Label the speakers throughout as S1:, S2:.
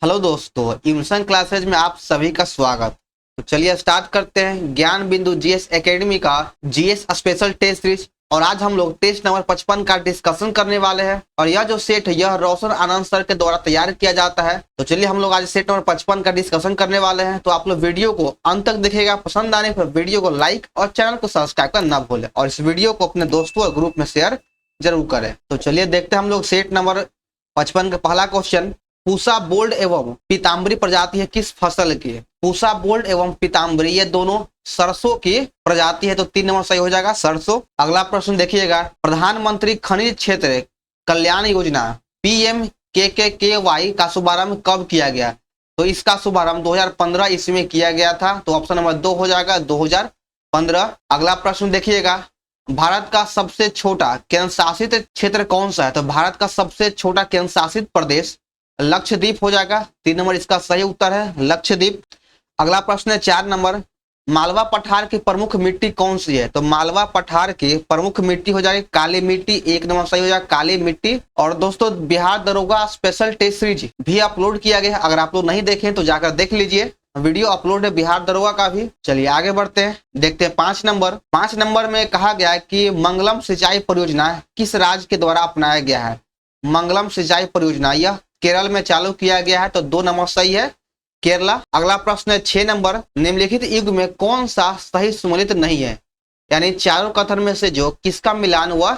S1: Hello दोस्तों, इमसन classes में आप सभी का स्वागत। तो चलिए स्टार्ट करते हैं ज्ञान बिंदु जीएस एकेडमी का जीएस स्पेशल टेस्ट सीरीज। और आज हम लोग टेस्ट नंबर 55 का डिस्कशन करने वाले हैं। और यह जो सेट है यह रोशन आनंद सर के द्वारा तैयार किया जाता है। तो चलिए हम लोग आज सेट नंबर 55 का डिस्कशन करने वाले हैं। तो आप लोग वीडियो को अंत तक देखिएगा। पसंद आने पर वीडियो को लाइक और चैनल को सब्सक्राइब करना ना भूलें। और इस वीडियो को अपने दोस्तों और ग्रुप में शेयर जरूर करें। तो चलिए देखते हैं हम लोग सेट नंबर 55 का पहला क्वेश्चन। पूसा बोल्ड एवं पीताम्बरी प्रजाति है किस फसल की? पूसा बोल्ड एवं पीताम्बरी ये दोनों सरसों की प्रजाति है। तो 3 नंबर सही हो जाएगा, सरसों। अगला प्रश्न देखिएगा, प्रधानमंत्री खनिज क्षेत्र कल्याण योजना PMKKY का शुभारंभ कब किया गया? तो इसका शुभारंभ 2015 ईस्वी में किया गया था। तो ऑप्शन नंबर 2 हो जाएगा, 2015। अगला प्रश्न देखिएगा, भारत का सबसे छोटा केंद्र शासित क्षेत्र कौन सा है? तो भारत का सबसे छोटा केंद्र शासित प्रदेश लक्षद्वीप हो जाएगा। 3 नंबर इसका सही उत्तर है, लक्षद्वीप। अगला प्रश्न है 4 नंबर, मालवा पठार की प्रमुख मिट्टी कौन सी है? तो मालवा पठार की प्रमुख मिट्टी हो जाएगी काली मिट्टी। 1 नंबर सही हो जाएगा, काली मिट्टी। और दोस्तों बिहार दरोगा स्पेशल टेस्ट सीरीज भी अपलोड किया गया है। अगर आप लोग नहीं देखें तो जाकर देख लीजिए, वीडियो अपलोड है बिहार दरोगा का भी। चलिए आगे बढ़ते हैं, देखते हैं 5 नंबर। 5 नंबर में कहा गया है कि मंगलम सिंचाई परियोजना किस राज्य के द्वारा अपनाया गया है? मंगलम सिंचाई परियोजना यह केरल में चालू किया गया है। तो 2 नंबर सही है, केरला। अगला प्रश्न है 6 नंबर, निम्नलिखित युग में कौन सा सही सुमेलित नहीं है? यानी चारों कथन में से जो किसका मिलान वह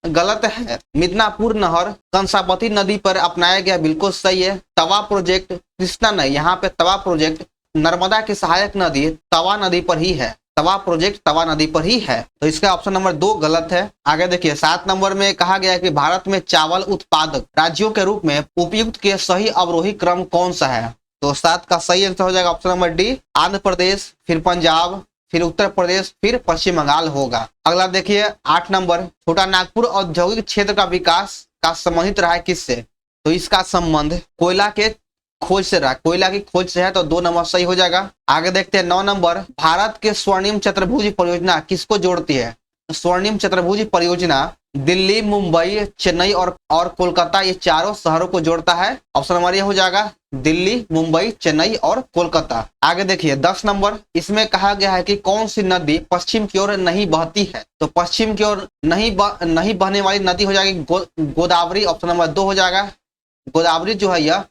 S1: गलत है? मिदनापुर नहर कंसावती नदी पर अपनाया गया, बिल्कुल सही है। तवा प्रोजेक्ट कृष्णा नहीं, यहाँ पे तवा प्रोजेक्ट नर्मदा की सहायक नदी तवा नदी पर ही है। तवा प्रोजेक्ट तवा नदी पर ही है। तो इसका ऑप्शन नंबर 2 गलत है। आगे देखिए 7 नंबर में कहा गया है कि भारत में चावल उत्पादक राज्यों के रूप में उपयुक्त के सही अवरोही क्रम कौन सा है? तो 7 का सही आंसर हो जाएगा option number D, Andhra Pradesh, फिर पंजाब, फिर उत्तर प्रदेश, फिर पश्चिम बंगाल होगा। अगला देखिए 8 नंबर, छोटा नागपुर औद्योगिक क्षेत्र का विकास का संबंधित रहा है किससे? तो इसका संबंध कोयला के खोज से रहा, कोयला की खोज से है। तो 2 नंबर सही हो जाएगा। आगे देखते हैं 9 नंबर, भारत के स्वर्णिम चतुर्भुज परियोजना किसको जोड़ती है? स्वर्णिम चतुर्भुज परियोजना दिल्ली, मुंबई, चेन्नई और कोलकाता ये चारों शहरों को जोड़ता है। ऑप्शन नंबर ये हो जाएगा, दिल्ली, मुंबई, चेन्नई और कोलकाता। आगे देखिए 10 नंबर, इसमें कहा गया है कि कौन सी नदी पश्चिम की ओर नहीं बहती है? तो पश्चिम की ओर नहीं बहने वाली नदी हो जाएगी गोदावरी। ऑप्शन नंबर 2 हो जाएगा, गोदावरी जो है यह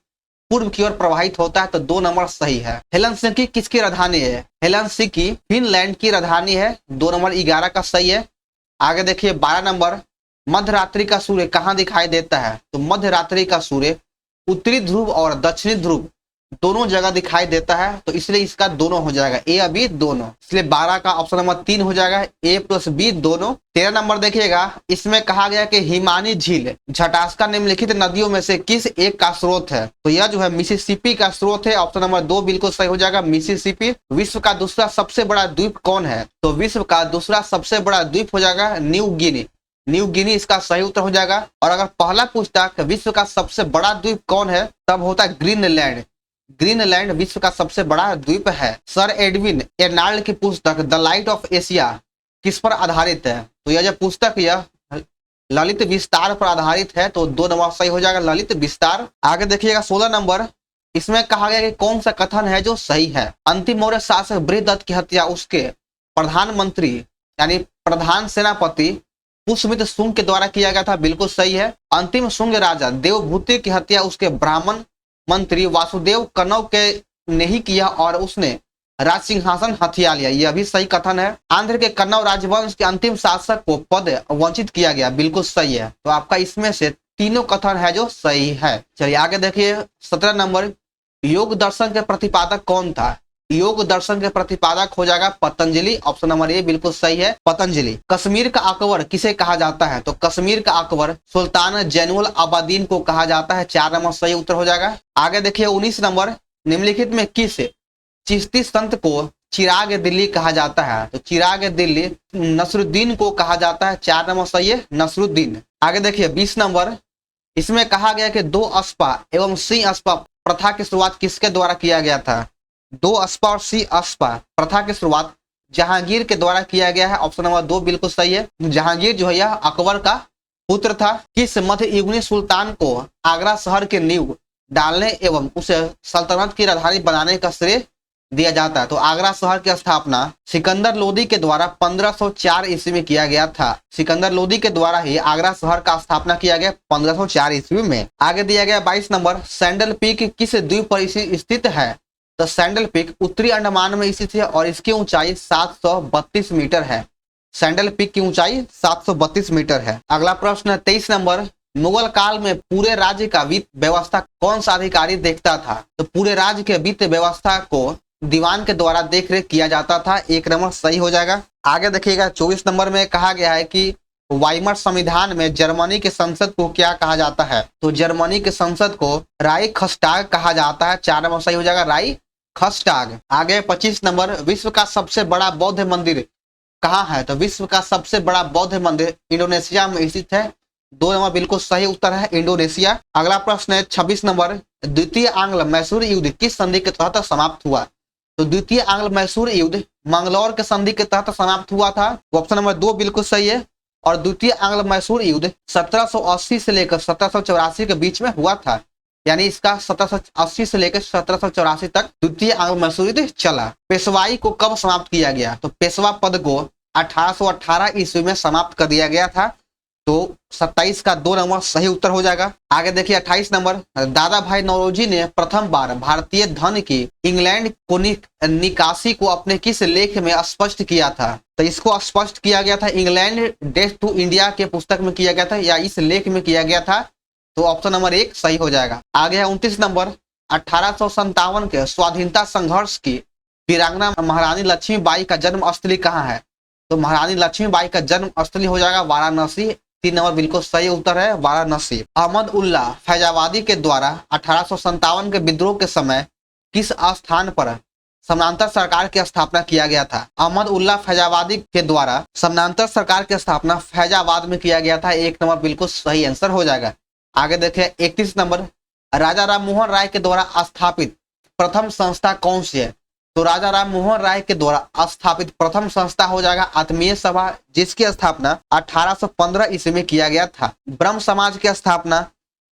S1: पूर्व की ओर प्रवाहित होता है। तो 2 नंबर सही है। हेलसिंकी किसकी राजधानी है? हेलसिंकी फिनलैंड की राजधानी है। 2 नंबर 11 का सही है। आगे देखिए 12 नंबर, मध्य रात्रि का सूर्य कहाँ दिखाई देता है? तो मध्य रात्रि का सूर्य उत्तरी ध्रुव और दक्षिणी ध्रुव दोनों जगह दिखाई देता है। तो इसलिए इसका दोनों हो जाएगा, ए और बी दोनों। इसलिए 12 का ऑप्शन नंबर 3 हो जाएगा, ए प्लस बी दोनों। 13 नंबर देखिएगा, इसमें कहा गया कि हिमानी झील झटास्का निम्नलिखित नदियों में से किस एक का स्रोत है? तो यह जो है मिसिसिपी का स्रोत है। ऑप्शन नंबर 2 बिल्कुल सही हो जाएगा, मिसिसिपी। विश्व का दूसरा सबसे बड़ा द्वीप कौन है? तो विश्व का दूसरा सबसे बड़ा द्वीप हो जाएगा न्यू गिनी। न्यू गिनी इसका सही उत्तर हो जाएगा। और अगर पहला पूछता कि विश्व का सबसे बड़ा द्वीप कौन है, तब होता है ग्रीनलैंड। ग्रीनलैंड विश्व का सबसे बड़ा द्वीप है। सर एडविन एर्नाल्ड की पुस्तक द लाइट ऑफ एशिया किस पर आधारित है? तो यह जो पुस्तक यह ललित विस्तार पर आधारित है। तो 2 नंबर सही हो जाएगा, ललित विस्तार। आगे देखिएगा 16 नंबर, इसमें कहा गया कि कौन सा कथन है जो सही है? अंतिम मौर्य शासक बृहदत्त की हत्या उसके प्रधानमंत्री यानी प्रधान सेनापति पुष्यमित्र शुंग के द्वारा किया गया था, बिल्कुल सही है। अंतिम शुंग राजा देवभूति की हत्या उसके ब्राह्मण मंत्री वासुदेव कनौ के ने ही किया और उसने राज सिंहासन हथिया लिया, यह भी सही कथन है। आंध्र के कन्नौज राजवंश के अंतिम शासक को पद वंचित किया गया, बिल्कुल सही है। तो आपका इसमें से तीनों कथन है जो सही है। चलिए आगे देखिए 17 नंबर, योग दर्शन के प्रतिपादक कौन था? योग दर्शन के प्रतिपादक हो जाएगा पतंजलि। ऑप्शन नंबर ए बिल्कुल सही है, पतंजलि। कश्मीर का अकबर किसे कहा जाता है? तो कश्मीर का अकबर सुल्तान जैनुल आबादीन को कहा जाता है। 4 नंबर सही उत्तर हो जाएगा। आगे देखिए 19 नंबर, निम्नलिखित में किस चिश्ती संत को चिराग दिल्ली कहा जाता है? तो चिराग दिल्ली नसरुद्दीन को कहा जाता है। 4 नंबर सही है, नसरुद्दीन। आगे देखिए 20 नंबर, इसमें कहा गया कि 2 अस्पा एवं सिंह अस्पा प्रथा की शुरुआत किसके द्वारा किया गया था? 2 अस्पा और सिंह अस्पा प्रथा की शुरुआत जहांगीर के द्वारा किया गया है। ऑप्शन नंबर 2 बिल्कुल सही है। जहांगीर जो है यह अकबर का पुत्र था। किस मध्य युगीन सुल्तान को आगरा शहर के नींव डालने एवं उसे सल्तनत की राजधानी बनाने का श्रेय दिया जाता है। तो आगरा शहर की स्थापना सिकंदर लोदी के द्वारा 1504 ईस्वी में किया गया था। सिकंदर लोदी के द्वारा ही आगरा शहर का स्थापना किया गया 1504 ईस्वी में। आगे दिया गया 22 नंबर, सैंडल पीक किस द्वीप पर स्थित है? तो सैंडल पीक उत्तरी अंडमान में स्थित है और इसकी ऊंचाई 732 मीटर है। सैंडल पीक की ऊंचाई 732 मीटर है। अगला प्रश्न 23 नंबर, मुगल काल में पूरे राज्य का वित्त व्यवस्था कौन सा अधिकारी देखता था? तो पूरे राज्य के वित्त व्यवस्था को दीवान के द्वारा देखरेख किया जाता था। 1 नंबर सही हो जाएगा। आगे देखिएगा 24 नंबर में कहा गया है कि वाइमर संविधान में जर्मनी के संसद को क्या कहा जाता है? तो जर्मनी के संसद को राइखस्टाग कहा जाता है। 4 नंबर सही हो जाएगा, राइखस्टाग। आगे 25 नंबर, विश्व का सबसे बड़ा बौद्ध मंदिर कहाँ है? तो विश्व का सबसे बड़ा बौद्ध मंदिर इंडोनेशिया में स्थित है। 2 नंबर बिल्कुल सही उत्तर है, इंडोनेशिया। अगला प्रश्न है 26 नंबर, द्वितीय आंग्ल मैसूर युद्ध किस संधि के तहत समाप्त हुआ? तो द्वितीय आंग्ल मैसूर युद्ध मंगलौर के संधि के तहत समाप्त हुआ था। ऑप्शन नंबर 2 बिल्कुल सही है। और द्वितीय आंग्ल मैसूर युद्ध 1780 से लेकर 1784 के बीच में हुआ था। यानी इसका 1780 से लेकर 1784 तक द्वितीय आंग्ल मैसूर युद्ध चला। पेशवाई को कब समाप्त किया गया? तो पेशवा पद को 1818 ईस्वी में समाप्त कर दिया गया था। तो 27 का 2 नंबर सही उत्तर हो जाएगा। आगे देखिए 28 नंबर, दादा भाई नौरोजी ने प्रथम बार भारतीय धन की इंग्लैंड को निकासी को अपने किस लेख में स्पष्ट किया था? तो इसको स्पष्ट किया गया था इंग्लैंड डेथ टू इंडिया के पुस्तक में किया गया था या इस लेख में किया गया था। तो ऑप्शन नंबर 1 सही हो जाएगा। आगे है 29 नंबर, 1857 के स्वाधीनता संघर्ष की वीरांगना महारानी लक्ष्मीबाई का जन्म स्थली कहाँ है? तो महारानी लक्ष्मीबाई का जन्म स्थली हो जाएगा वाराणसी। 3 नंबर बिल्कुल सही उत्तर है, वाराणसी। अहमद उल्ला फैजाबादी के द्वारा 1857 के विद्रोह के समय किस स्थान पर समानांतर सरकार की स्थापना किया गया था? अहमद उल्ला फैजाबादी के द्वारा समानांतर सरकार की स्थापना फैजाबाद में किया गया था। 1 नंबर बिल्कुल सही आंसर हो जाएगा। आगे देखिए 31 नंबर, राजा राम मोहन राय के द्वारा स्थापित प्रथम संस्था कौन सी है? तो राजा राम मोहन राय के द्वारा स्थापित प्रथम संस्था हो जाएगा आत्मीय सभा, जिसकी स्थापना 1815 ईस्वी में किया गया था। ब्रह्म समाज की स्थापना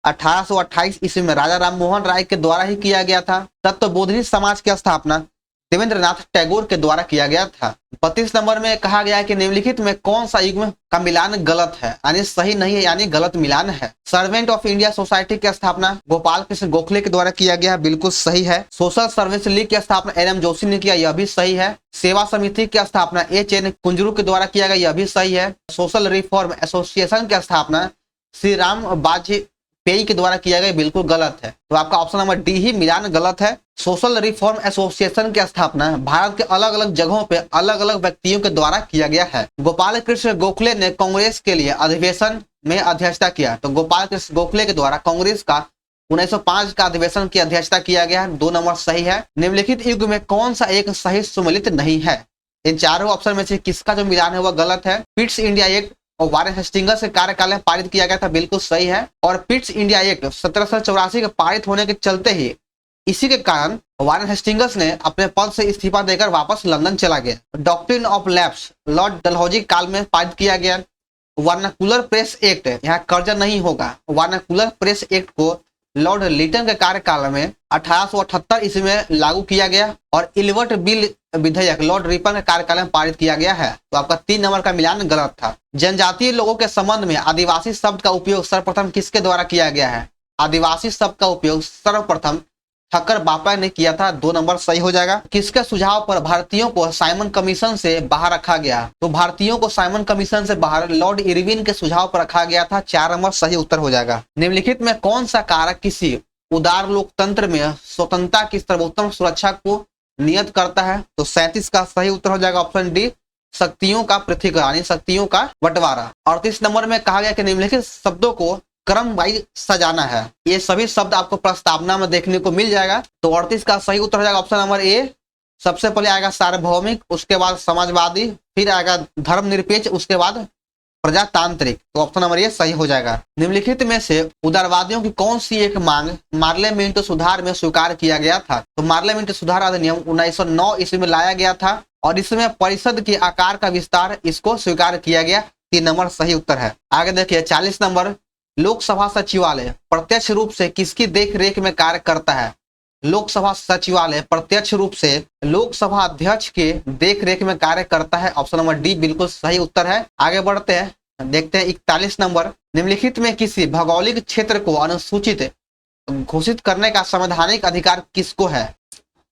S1: 1828 ईस्वी में राजा राम मोहन राय के द्वारा ही किया गया था। तत्वबोधिनी समाज की स्थापना देवेंद्रनाथ टैगोर के द्वारा किया गया था। 32 नंबर में कहा गया है कि निम्नलिखित में कौन सा युग्म का मिलान गलत है, यानी सही नहीं है, यानी गलत मिलान है। सर्वेंट ऑफ इंडिया सोसाइटी की स्थापना गोपाल कृष्ण गोखले के द्वारा किया गया, बिल्कुल सही है। सोशल सर्विस लीग की स्थापना एम जोशी ने किया, यह भी सही है। सेवा समिति की स्थापना एन कुंजरू के द्वारा किया गया, यह भी सही है। सोशल रिफॉर्म एसोसिएशन की स्थापना श्री राम वाजपेयी के द्वारा किया गया, बिल्कुल गलत है। तो आपका ऑप्शन नंबर डी ही मिलान गलत है। सोशल रिफॉर्म एसोसिएशन की स्थापना भारत के अलग अलग जगहों पे अलग अलग व्यक्तियों के द्वारा किया गया है। गोपाल कृष्ण गोखले ने कांग्रेस के लिए अधिवेशन में अध्यक्षता किया। तो गोपाल कृष्ण गोखले के द्वारा कांग्रेस का 1905 का अधिवेशन की अध्यक्षता किया गया है। 2 नंबर सही है। निम्नलिखित युग में कौन सा एक सही सुमेलित नहीं है? इन चारों ऑप्शन में से किसका जो मिलान है वह गलत है? पिट्स इंडिया एक्ट और वारेन हेस्टिंग्स के कार्यकाल में पारित किया गया था, बिल्कुल सही है। और पिट्स इंडिया एक्ट 1784 के पारित होने के चलते ही इसी के कारण वारेन हेस्टिंग्स ने अपने पद से इस्तीफा देकर वापस लंदन चला गया। Doctrine of lapse Lord Dalhousie काल में पारित किया गया। वर्नाकुलर प्रेस एक्ट, यहाँ कर्ज नहीं होगा। वर्नाकुलर प्रेस एक्ट को लॉर्ड लिटन के कार्यकाल में 1878 ईस्वी में लागू किया गया। और इलवर्ट बिल विधेयक लॉर्ड रिपन के कार्यकाल में पारित किया गया है। तो आपका 3 नंबर का मिलान गलत था। जनजातीय लोगों के संबंध में आदिवासी शब्द का उपयोग सर्वप्रथम किसके द्वारा किया गया है? आदिवासी शब्द का उपयोग सर्वप्रथम ठक्कर बापा ने किया था। 2 नंबर सही हो जाएगा। किसके सुझाव पर भारतीयों को साइमन कमीशन से बाहर रखा गया? तो भारतीयों को साइमन कमीशन से बाहर लॉर्ड इरविन के सुझाव पर रखा गया था। 4 नंबर सही उत्तर हो जाएगा। निम्नलिखित में कौन सा कारक किसी उदार लोकतंत्र में स्वतंत्रता की सर्वोत्तम सुरक्षा को नियत करता है? तो 37 का सही उत्तर हो जाएगा ऑप्शन डी, शक्तियों का पृथक्करण, यानी शक्तियों का बंटवारा। 38 नंबर में कहा गया कि निम्नलिखित शब्दों को क्रम वाइज सजाना है। ये सभी शब्द आपको प्रस्तावना में देखने को मिल जाएगा। तो 38 का सही उत्तर हो जाएगा ऑप्शन नंबर ए। सबसे पहले आएगा सार्वभौमिक, उसके बाद समाजवादी, फिर आएगा धर्मनिरपेक्ष, उसके बाद प्रजातांत्रिक। तो ऑप्शन नंबर ए सही हो जाएगा। निम्नलिखित में से उदारवादियों की कौन सी एक मांग पार्लियामेंट सुधार में स्वीकार किया गया था? तो पार्लियामेंट सुधार अधिनियम 1909 ईस्वी में लाया गया था और इसमें परिषद के आकार का विस्तार इसको स्वीकार किया गया। 3 नंबर सही उत्तर है। आगे देखिए 40 नंबर, लोकसभा सचिवालय प्रत्यक्ष रूप से किसकी देख रेख में कार्य करता है? लोकसभा सचिवालय प्रत्यक्ष रूप से लोकसभा अध्यक्ष के देख रेख में कार्य करता है। ऑप्शन नंबर डी बिल्कुल सही उत्तर है। आगे बढ़ते हैं, देखते हैं 41 नंबर। निम्नलिखित में किसी भौगोलिक क्षेत्र को अनुसूचित घोषित करने का संवैधानिक अधिकार किसको है?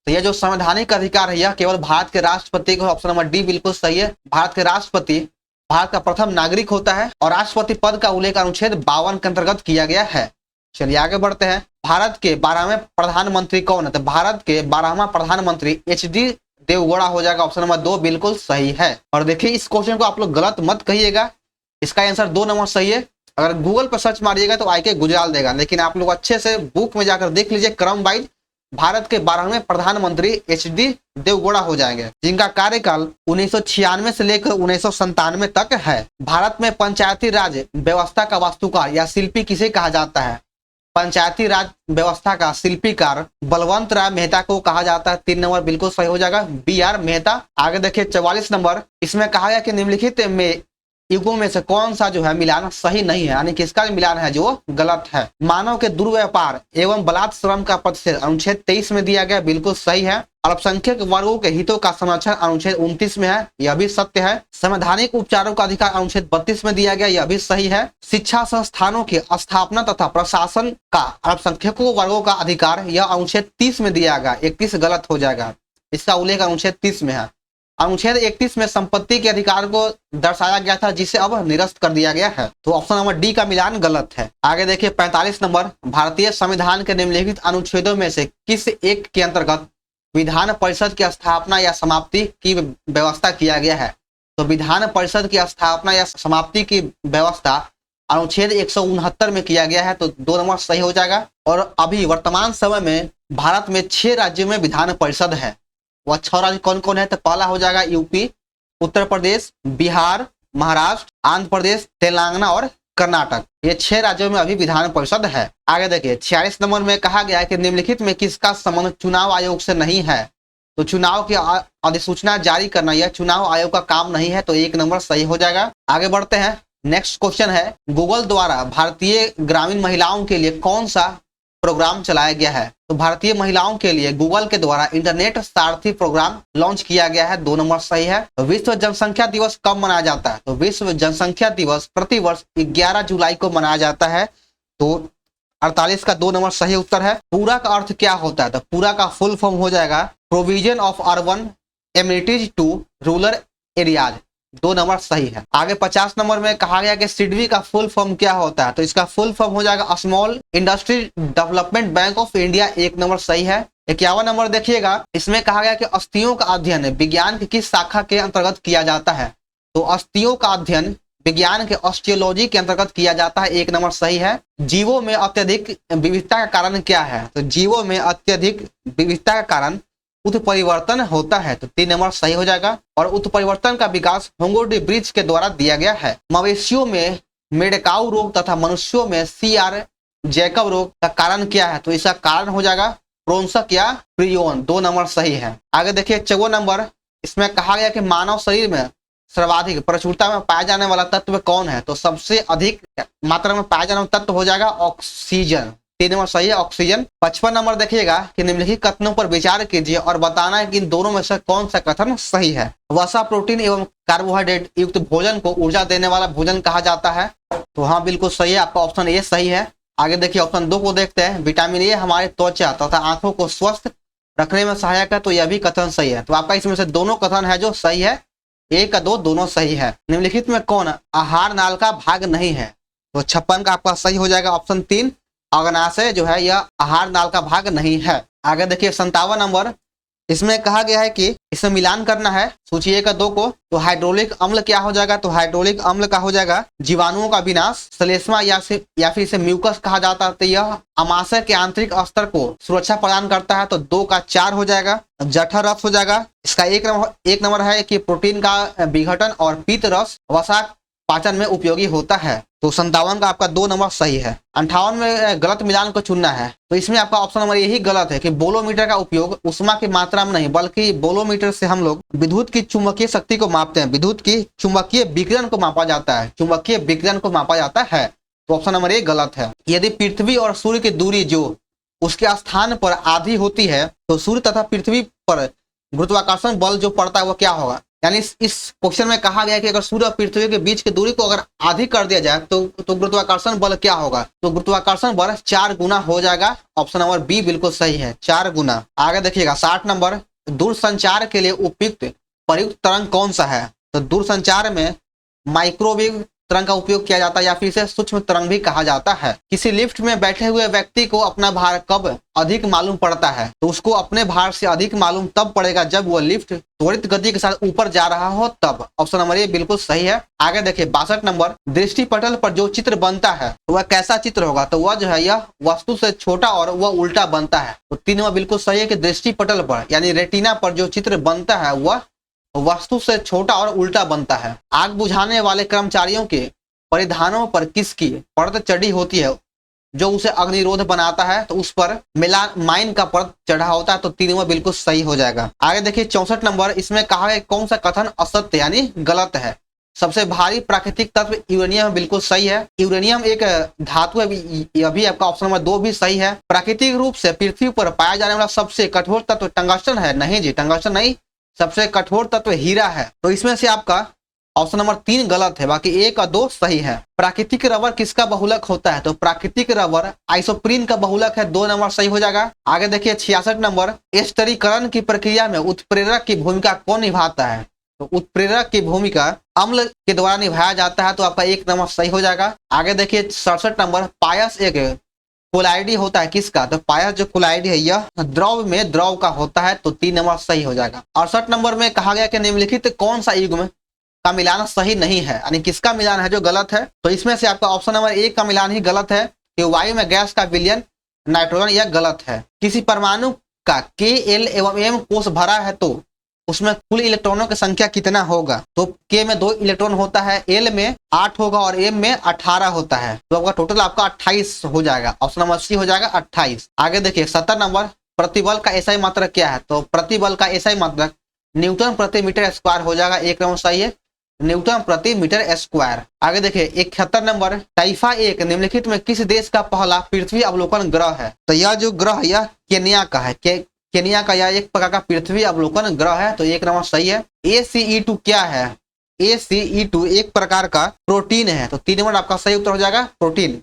S1: तो यह जो संवैधानिक अधिकार है यह केवल भारत के राष्ट्रपति को। ऑप्शन नंबर डी बिल्कुल सही है। भारत के राष्ट्रपति भारत का प्रथम नागरिक होता है और राष्ट्रपति पद का उल्लेख अनुच्छेद 52 के अंतर्गत किया गया है। चलिए आगे बढ़ते हैं। भारत के 12वें प्रधानमंत्री कौन है? तो भारत के 12वां प्रधानमंत्री एच.डी. देवगौड़ा हो जाएगा। ऑप्शन नंबर 2 बिल्कुल सही है। और देखिए इस क्वेश्चन को आप लोग गलत मत कहिएगा, इसका आंसर 2 नंबर सही है। अगर गूगल पर सर्च मारिएगा तो आके गुजराल देगा, लेकिन आप लोग अच्छे से बुक में जाकर देख लीजिए क्रम वाइज। भारत के 12वें प्रधानमंत्री एच.डी. देवगौड़ा हो जाएंगे, जिनका कार्यकाल 1996 से लेकर 1997 तक है। भारत में पंचायती राज व्यवस्था का वास्तुकार या शिल्पी किसे कहा जाता है? पंचायती राज व्यवस्था का शिल्पीकार बलवंत राय मेहता को कहा जाता है। 3 नंबर बिल्कुल सही हो जाएगा, बी.आर. मेहता। आगे देखिए 44 नंबर। इसमें कहा गया कि निम्नलिखित में युगों में से कौन सा जो है मिलान सही नहीं है, यानी किसका मिलान है जो गलत है? मानव के दुर्व्यापार एवं बलात् श्रम का प्रतिषेध अनुच्छेद 23 में दिया गया, बिल्कुल सही है। अल्पसंख्यक वर्गों के हितों का संरक्षण अनुच्छेद 29 में है, यह भी सत्य है। संवैधानिक उपचारों का अधिकार अनुच्छेद 32 में दिया गया, यह भी सही है। शिक्षा संस्थानों की स्थापना तथा प्रशासन का अल्पसंख्यकों वर्गों का अधिकार, यह अनुच्छेद 30 में दिया गया, 31 गलत हो जाएगा, इसका उल्लेख अनुच्छेद 30 में है। अनुच्छेद 31 में संपत्ति के अधिकार को दर्शाया गया था, जिसे अब निरस्त कर दिया गया है। तो ऑप्शन नंबर डी का मिलान गलत है। आगे देखिए 45 नंबर। भारतीय संविधान के निम्नलिखित अनुच्छेदों में से किस एक के अंतर्गत विधान परिषद की स्थापना या समाप्ति की व्यवस्था किया गया है? तो विधान परिषद की स्थापना या समाप्ति की व्यवस्था अनुच्छेद 169 में किया गया है, तो 2 नंबर सही हो जाएगा। और अभी वर्तमान समय में भारत में 6 राज्यों में विधान परिषद है। वह 6 राज्य कौन कौन है? तो पहला हो जाएगा यूपी, उत्तर प्रदेश, बिहार, महाराष्ट्र, आंध्र प्रदेश, तेलंगाना और कर्नाटक। ये 6 राज्यों में अभी विधान परिषद है। आगे देखिए 46 नंबर में कहा गया है कि निम्नलिखित में किसका संबंध चुनाव आयोग से नहीं है? तो चुनाव की अधिसूचना जारी करना यह चुनाव आयोग का काम नहीं है, तो 1 नंबर सही हो जाएगा। आगे बढ़ते हैं। नेक्स्ट क्वेश्चन है, गूगल द्वारा भारतीय ग्रामीण महिलाओं के लिए कौन सा प्रोग्राम चलाया गया है? तो भारतीय महिलाओं के लिए गूगल के द्वारा इंटरनेट सारथी प्रोग्राम लॉन्च किया गया है, 2 नंबर सही है। विश्व जनसंख्या दिवस कब मनाया जाता है? तो विश्व जनसंख्या दिवस प्रतिवर्ष 11 जुलाई को मनाया जाता है, तो 48 का 2 नंबर सही उत्तर है। पूरा का अर्थ क्या होता है? तो पूरा का फुल फॉर्म हो जाएगा provision of urban amenities to rural areas, 2 number सही है। आगे 50 नंबर में कहा गया कि सिडबी का फुल फॉर्म क्या होता है? तो इसका फुल फॉर्म हो जाएगा small industry development bank of India, 1 number सही है। 51 नंबर देखिएगा, इसमें कहा गया कि अस्थियों का अध्ययन विज्ञान की किस शाखा के अंतर्गत किया जाता है? तो अस्थियों का अध्ययन विज्ञान के ऑस्टियोलॉजी के अंतर्गत किया जाता है, 1 नंबर सही है। जीवों में अत्यधिक विविधता का कारण क्या है? तो जीवों में अत्यधिक विविधता का कारण उत्परिवर्तन होता है, तो 3 नंबर सही हो जाएगा। और उत्परिवर्तन का विकास होंगो डी ब्रिज के द्वारा दिया गया है। मवेशियों में मेडकाउ रोग तथा मनुष्यों में CR जैकब रोग का कारण क्या है? तो इसका कारण हो जाएगा प्रोंसक या प्रियोन, 2 नंबर सही है। आगे देखिए 54 नंबर। इसमें कहा गया कि मानव शरीर में सर्वाधिक प्रचुरता में पाया जाने वाला तत्व कौन है? तो सबसे अधिक मात्रा में पाया जाने वाला तत्व हो जाएगा ऑक्सीजन, 3 नंबर सही है ऑक्सीजन। 55 नंबर देखिएगा कि निम्नलिखित कथनों पर विचार कीजिए और बताना है कि इन दोनों में से कौन सा कथन सही है। वसा, प्रोटीन एवं कार्बोहाइड्रेट युक्त भोजन को ऊर्जा देने वाला भोजन कहा जाता है, तो हाँ बिल्कुल सही है, आपका ऑप्शन ए सही है। आगे देखिए ऑप्शन 2 को देखते हैं। विटामिन ए हमारे त्वचा तथा आंखों को स्वस्थ रखने में सहायक है, तो यह भी कथन सही है। तो आपका इसमें से दोनों कथन है जो सही है, 1 का 2 दोनों सही है। निम्नलिखित में कौन आहार नाल का भाग नहीं है? तो 56 का आपका सही हो जाएगा ऑप्शन 3, अग्नाशय जो है यह आहार नाल का भाग नहीं है। आगे देखिए 57 नंबर। इसमें कहा गया है कि इसमें मिलान करना है सूची 1 का 2 को, तो हाइड्रोलिक अम्ल क्या हो जाएगा? तो हाइड्रोलिक अम्ल का हो जाएगा जीवाणुओं का विनाश, श्लेष्मा या फिर इसे म्यूकस कहा जाता है, तो यह अमाशय के आंतरिक स्तर को सुरक्षा प्रदान करता है, तो 2 का 4 हो जाएगा। जठर रस हो जाएगा, इसका 1 नंबर है कि प्रोटीन का विघटन और पीत रस वसा पाचन में उपयोगी होता है, तो 57 का आपका 2 नंबर सही है। 58 में गलत मिलान को चुनना है, तो इसमें आपका ऑप्शन नंबर यही गलत है कि बोलोमीटर का उपयोग उष्मा की मात्रा में नहीं, बल्कि बोलोमीटर से हम लोग विद्युत की चुंबकीय शक्ति को मापते हैं, विद्युत की चुंबकीय विकिरण को मापा जाता है, चुंबकीय विकिरण को मापा जाता है। तो ऑप्शन नंबर ए गलत है। यदि पृथ्वी और सूर्य की दूरी जो उसके स्थान पर आधी होती है तो सूर्य तथा पृथ्वी पर गुरुत्वाकर्षण बल जो पड़ता है वो क्या होगा। यानी इस क्वेश्चन में कहा गया है कि अगर सूर्य और पृथ्वी के बीच की दूरी को अगर आधी कर दिया जाए तो गुरुत्वाकर्षण बल क्या होगा। तो गुरुत्वाकर्षण बल 4 गुना हो जाएगा। ऑप्शन नंबर बी बिल्कुल सही है, 4 गुना। आगे देखिएगा 60 नंबर, दूरसंचार के लिए उपयुक्त प्रयुक्त तरंग कौन सा है। तो दूरसंचार में माइक्रोवेव तरंग का उपयोग किया जाता है या फिर इसे सूक्ष्म तरंग भी कहा जाता है। किसी लिफ्ट में बैठे हुए व्यक्ति को अपना भार कब अधिक मालूम पड़ता है। तो उसको अपने भार से अधिक मालूम तब पड़ेगा जब वो लिफ्ट त्वरित गति के साथ ऊपर जा रहा हो तब। ऑप्शन नंबर ए बिल्कुल सही है। आगे देखिए 62 नंबर, दृष्टिपटल पर जो चित्र बनता है तो वह कैसा चित्र होगा। तो वह जो है यह वस्तु से छोटा और वह उल्टा बनता है। तो 3 नंबर बिल्कुल सही है कि दृष्टिपटल पर यानी रेटिना पर जो चित्र बनता है वह वस्तु से छोटा और उल्टा बनता है। आग बुझाने वाले कर्मचारियों के परिधानों पर किसकी परत चढ़ी होती है जो उसे अग्निरोध बनाता है। तो उस पर मेलामाइन का परत चढ़ा होता है। तो 3 नंबर बिल्कुल सही हो जाएगा। आगे देखिए 64 नंबर, इसमें कहा है कौन सा कथन असत्य यानी गलत है। सबसे भारी प्राकृतिक तत्व यूरेनियम बिल्कुल सही है। यूरेनियम एक धातु है, यह भी आपका ऑप्शन नंबर 2 भी सही है। प्राकृतिक रूप से पृथ्वी पर पाया जाने वाला सबसे कठोर तत्व टंगस्टन है। नहीं जी, टंगस्टन नहीं, सबसे कठोर तत्व हीरा है। तो इसमें से आपका ऑप्शन नंबर 3 गलत है, बाकी 1 और 2 सही है। प्राकृतिक रबर किसका बहुलक होता है। तो प्राकृतिक रबर आइसोप्रीन का बहुलक है, 2 नंबर सही हो जाएगा। आगे देखिए 66 नंबर, एस्टरीकरण की प्रक्रिया में उत्प्रेरक की भूमिका कौन निभाता है। तो उत्प्रेरक की भूमिका अम्ल के द्वारा निभाया जाता है। तो आपका 1 नंबर सही हो जाएगा। आगे देखिए 67 नंबर, पायस एक कोलाइडी होता है किसका। तो पायस जो कोलाइडी है यह द्रव में द्रव का होता है। तो 3 नंबर सही हो जाएगा। 68 नंबर में कहा गया कि निम्नलिखित कौन सा युग्म का मिलान सही नहीं है, यानी किसका मिलान है जो गलत है। तो इसमें से आपका ऑप्शन नंबर 1 का मिलान ही गलत है कि वायु में गैस का विलयन नाइट्रोजन, यह गलत है। किसी परमाणु का K, L एवं M कोष भरा है तो उसमें कुल इलेक्ट्रॉनों की संख्या कितना होगा। तो K में 2 इलेक्ट्रॉन होता है, L में 8 होगा और M में 18 होता है। तो आपका टोटल आपका 28 हो जाएगा। ऑप्शन नंबर सी हो जाएगा 28। आगे देखिए 70 नंबर, प्रतिबल का एसआई मात्रक क्या है। तो प्रतिबल का एसआई मात्रक न्यूटन प्रति मीटर स्क्वायर हो जाएगा। 1 नंबर सही है, न्यूटन प्रति मीटर स्क्वायर। आगे देखिए 71 नंबर, टाइफा 1 निम्नलिखित में किस देश का पहला पृथ्वी अवलोकन ग्रह है। तो यह जो ग्रह यह केन्या का है। केन्या का यह एक प्रकार का पृथ्वी अवलोकन ग्रह है। तो 1 नंबर सही है। ACE2 क्या है। ACE2 एक प्रकार का प्रोटीन है। तो 3 नंबर आपका सही उत्तर हो जाएगा, प्रोटीन।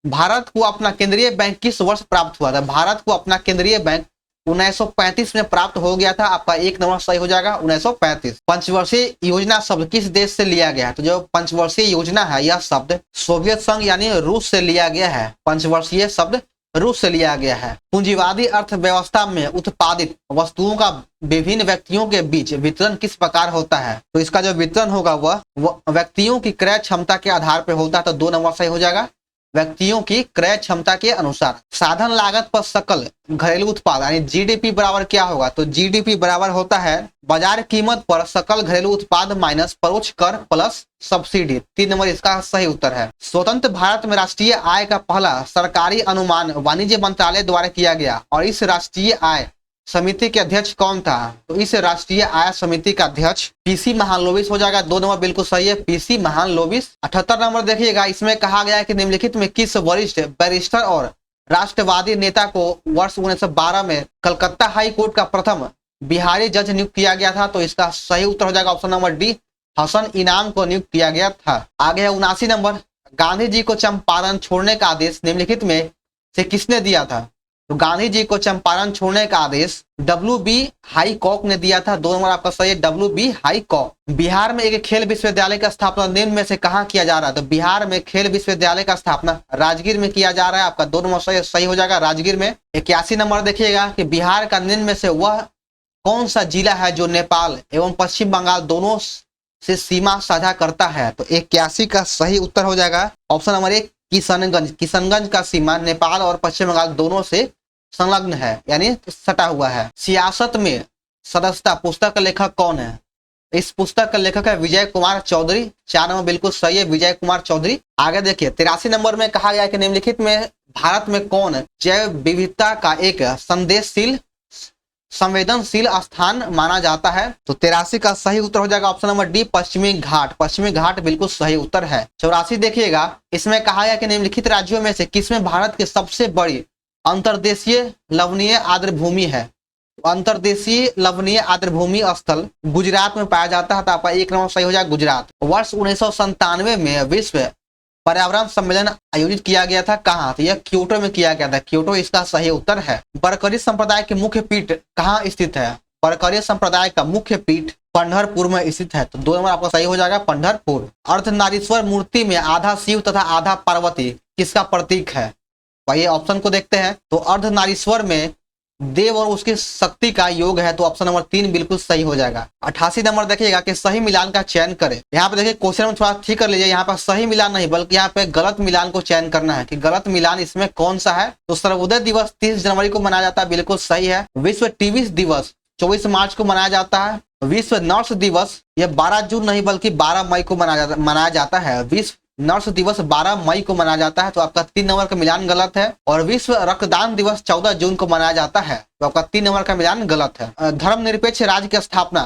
S1: भारत को अपना केंद्रीय बैंक किस वर्ष प्राप्त हुआ था। भारत को अपना केंद्रीय बैंक 1935 में प्राप्त हो गया था। आपका 1 नंबर सही हो जाएगा, 1935। पंचवर्षीय योजना शब्द किस देश से लिया गया है। तो जो पंचवर्षीय योजना है यह शब्द सोवियत संघ यानी रूस से लिया गया है। पंचवर्षीय शब्द रूस से लिया गया है। पूंजीवादी अर्थव्यवस्था में उत्पादित वस्तुओं का विभिन्न व्यक्तियों के बीच वितरण किस प्रकार होता है। तो इसका जो वितरण होगा वह व्यक्तियों की क्रय क्षमता के आधार पर होता है। तो 2 नंबर सही हो जाएगा, व्यक्तियों की क्रय क्षमता के अनुसार। साधन लागत पर सकल घरेलू उत्पाद यानी जीडीपी बराबर क्या होगा। तो जीडीपी बराबर होता है बाजार कीमत पर सकल घरेलू उत्पाद माइनस परोक्ष कर प्लस सब्सिडी। 3 नंबर इसका सही उत्तर है। स्वतंत्र भारत में राष्ट्रीय आय का पहला सरकारी अनुमान वाणिज्य मंत्रालय द्वारा किया गया और इस राष्ट्रीय आय समिति के अध्यक्ष कौन था। तो इस राष्ट्रीय आय समिति का अध्यक्ष पीसी महालनोबिस हो जाएगा। 2 नंबर बिल्कुल सही है, पीसी महालनोबिस। 78 नंबर देखिएगा, इसमें कहा गया है कि निम्नलिखित में किस वरिष्ठ बैरिस्टर और राष्ट्रवादी नेता को वर्ष 1912 में कलकत्ता हाई कोर्ट का प्रथम बिहारी जज नियुक्त किया गया था। तो इसका सही उत्तर हो जाएगा ऑप्शन नंबर डी, हसन इनाम को नियुक्त किया गया था। आगे है 79 नंबर, गांधी जी को चंपारण छोड़ने का आदेश निम्नलिखित में से किसने दिया था। तो गांधी जी को चंपारण छोड़ने का आदेश WB हाईकॉक ने दिया था। 2 नंबर आपका सही है, WB हाईकॉक। बिहार में एक खेल विश्वविद्यालय का स्थापना निम्न में से कहाँ किया जा रहा है। तो बिहार में खेल विश्वविद्यालय का स्थापना राजगीर में किया जा रहा है। आपका 2 नंबर सही हो जाएगा, राजगीर में। 81 नंबर देखिएगा कि बिहार का निम्न में से वह कौन सा जिला है जो नेपाल एवं पश्चिम बंगाल दोनों से सीमा साझा करता है। तो 81 का सही उत्तर हो जाएगा ऑप्शन नंबर 1, किशनगंज। किशनगंज का सीमा नेपाल और पश्चिम बंगाल दोनों से संलग्न है यानी सटा हुआ है। सियासत में सदस्यता पुस्तक का लेखक कौन है। इस पुस्तक का लेखक है विजय कुमार चौधरी। 4 नंबर बिल्कुल सही है, विजय कुमार चौधरी। आगे देखिए 83 नंबर में कहा गया कि निम्नलिखित में भारत में कौन जैव विविधता का एक संदेशशील संवेदनशील स्थान माना जाता है? तो 83 का सही उत्तर हो जाएगा ऑप्शन नंबर डी, पश्चिमी घाट। पश्चिमी घाट बिल्कुल सही उत्तर है। 84 देखिएगा, इसमें कहा गया कि निम्नलिखित राज्यों में से किसमें भारत की सबसे बड़ी अंतर्देशीय लवणीय आर्द्रभूमि है? अंतर्देशीय लवणीय आर्द्रभूमि स्थल गुजरात में पाया जाता है। तो आपका एक नंबर सही हो जाएगा गुजरात। वर्ष 1997 में विश्व पर्यावरण सम्मेलन आयोजित किया गया था कहाँ? तो यह क्योटो में किया गया था। क्योटो इसका सही उत्तर है। बरकरी संप्रदाय के मुख्य पीठ कहाँ स्थित है? बरकरी संप्रदाय का मुख्य पीठ पंढरपुर में स्थित है। तो 2 नंबर आपका सही हो जाएगा पंढरपुर। अर्धनारीश्वर मूर्ति में आधा शिव तथा आधा पार्वती किसका प्रतीक है? वही ऑप्शन को देखते हैं। तो अर्धनारीश्वर में देव और उसकी शक्ति का योग है। तो ऑप्शन नंबर 3 बिल्कुल सही हो जाएगा। 88 नंबर देखिएगा कि सही मिलान का चयन करें। यहाँ पे देखिए क्वेश्चन में थोड़ा ठीक कर लीजिए, यहाँ पर सही मिलान नहीं बल्कि यहाँ पे गलत मिलान को चयन करना है कि गलत मिलान इसमें कौन सा है। तो सर्वोदय दिवस 30 जनवरी को मनाया जाता है, बिल्कुल सही है। विश्व टीबी दिवस 24 मार्च को मनाया जाता है। विश्व नर्स दिवस यह 12 जून नहीं बल्कि 12 मई को मनाया जाता है। विश्व नर्स दिवस 12 मई को मनाया जाता है। तो आपका 3 नंबर का मिलान गलत है। और विश्व रक्तदान दिवस 14 जून को मनाया जाता है। तो आपका 3 नंबर का मिलान गलत है। धर्मनिरपेक्ष राज्य की स्थापना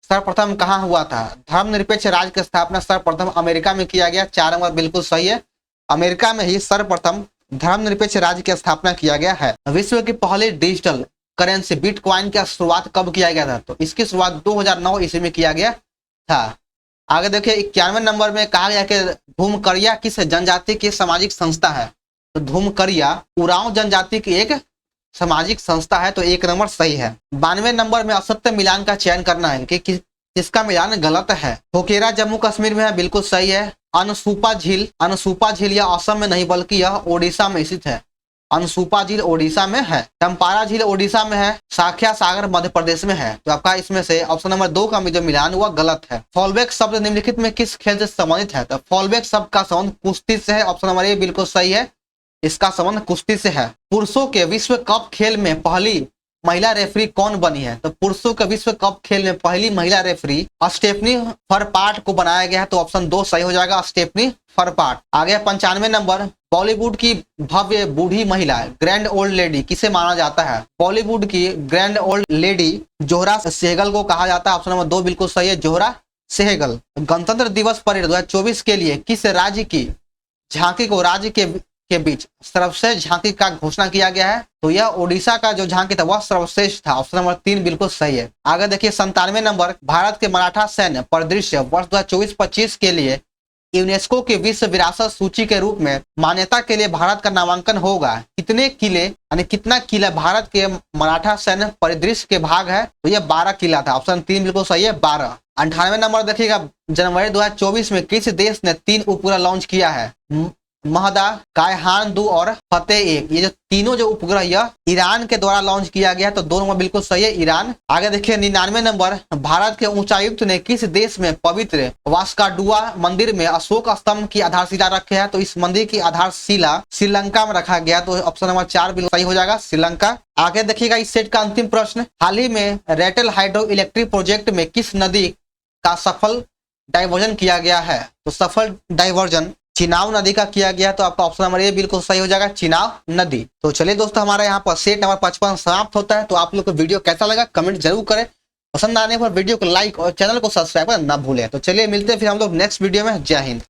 S1: सर्वप्रथम कहाँ हुआ था? धर्मनिरपेक्ष राज्य की स्थापना सर्वप्रथम अमेरिका में किया गया। 4 नंबर बिल्कुल सही है। अमेरिका में ही सर्वप्रथम धर्मनिरपेक्ष राज्य की स्थापना किया गया है। विश्व की पहली डिजिटल करेंसी बिटकॉइन की शुरुआत कब किया गया था? तो इसकी शुरुआत 2009 ईस्वी में किया गया था। आगे देखिए 91 नंबर में कहा गया कि धूमकरिया किस जनजाति की सामाजिक संस्था है? तो धूमकरिया उरांव जनजाति की एक सामाजिक संस्था है। तो 1 नंबर सही है। 92 नंबर में असत्य मिलान का चयन करना है कि किसका मिलान गलत है? ठोकेरा जम्मू कश्मीर में है, बिल्कुल सही है। अनसुपा झील यह असम में नहीं बल्कि यह ओडिशा में स्थित है। अनसुपा झील ओडिशा में है। टम्पारा झील ओडिशा में है। साख्या सागर मध्य प्रदेश में है। तो आपका इसमें से ऑप्शन नंबर 2 का जो मिलान हुआ गलत है। फॉलबैक शब्द निम्नलिखित में किस खेल से संबंधित है? तो फॉलबैक शब्द का संबंध कुश्ती से है। ऑप्शन नंबर ए बिल्कुल सही है, इसका संबंध कुश्ती से है। पुरुषों के विश्व कप खेल में पहली महिला रेफरी कौन बनी है? तो पुरुषों के विश्व कप खेल में पहली महिला रेफरी स्टेफनी फरपाट को बनाया गया है। तो ऑप्शन 2 सही हो जाएगा, स्टेफनी फरपाट। आगे 95 नंबर, बॉलीवुड की भव्य बूढ़ी महिला ग्रैंड ओल्ड लेडी किसे माना जाता है? बॉलीवुड की grand old lady Zohra Sehgal को कहा जाता है। ऑप्शन नंबर 2 बिल्कुल सही है, जोहरा सहगल। गणतंत्र दिवस परेड 2024 के लिए किस राज्य की झांकी को राज्य के बीच सर्वश्रेष्ठ झांकी का घोषणा किया गया है? तो यह ओडिशा का जो झांकी था वह सर्वश्रेष्ठ था। ऑप्शन नंबर 3 बिल्कुल सही है। आगे देखिए 97 नंबर, भारत के मराठा सैन्य परिदृश्य वर्ष 2024-25 के लिए यूनेस्को के विश्व विरासत सूची के रूप में मान्यता के लिए भारत का नामांकन होगा। कितने किले यानी कितना किला भारत के मराठा सैन्य परिदृश्य के भाग है? तो यह 12 किला था। ऑप्शन 3 बिल्कुल सही है, 12। 98 नंबर देखिएगा, जनवरी 2024 में किस देश ने 3 उपग्रह लॉन्च किया है? महदा, कायहान 2 और फतेह 1। ये जो तीनों जो उपग्रह यह ईरान के द्वारा लॉन्च किया गया है। तो 2 नंबर बिल्कुल सही है, ईरान। आगे देखिए 99 नंबर, भारत के उच्चायुक्त ने किस देश में पवित्र वास्काडुआ मंदिर में अशोक स्तंभ की आधारशिला रखे है? तो इस मंदिर की आधारशिला श्रीलंका में रखा गया। तो ऑप्शन नंबर 4 बिल्कुल सही हो जाएगा, श्रीलंका। आगे देखिएगा इस सेट का अंतिम प्रश्न, हाल ही में रेटल हाइड्रो इलेक्ट्रिक प्रोजेक्ट में किस नदी का सफल डाइवर्जन किया गया है? तो सफल डाइवर्जन चिनाब नदी का किया गया। तो आपका ऑप्शन नंबर ए बिल्कुल सही हो जाएगा, चिनाब नदी। तो चलिए दोस्तों, हमारा यहाँ पर सेट नंबर 55 समाप्त होता है। तो आप लोग को वीडियो कैसा लगा कमेंट जरूर करें। पसंद आने पर वीडियो को लाइक और चैनल को सब्सक्राइब करना ना भूलें। तो चलिए मिलते हैं फिर हम लोग नेक्स्ट वीडियो में। जय हिंद।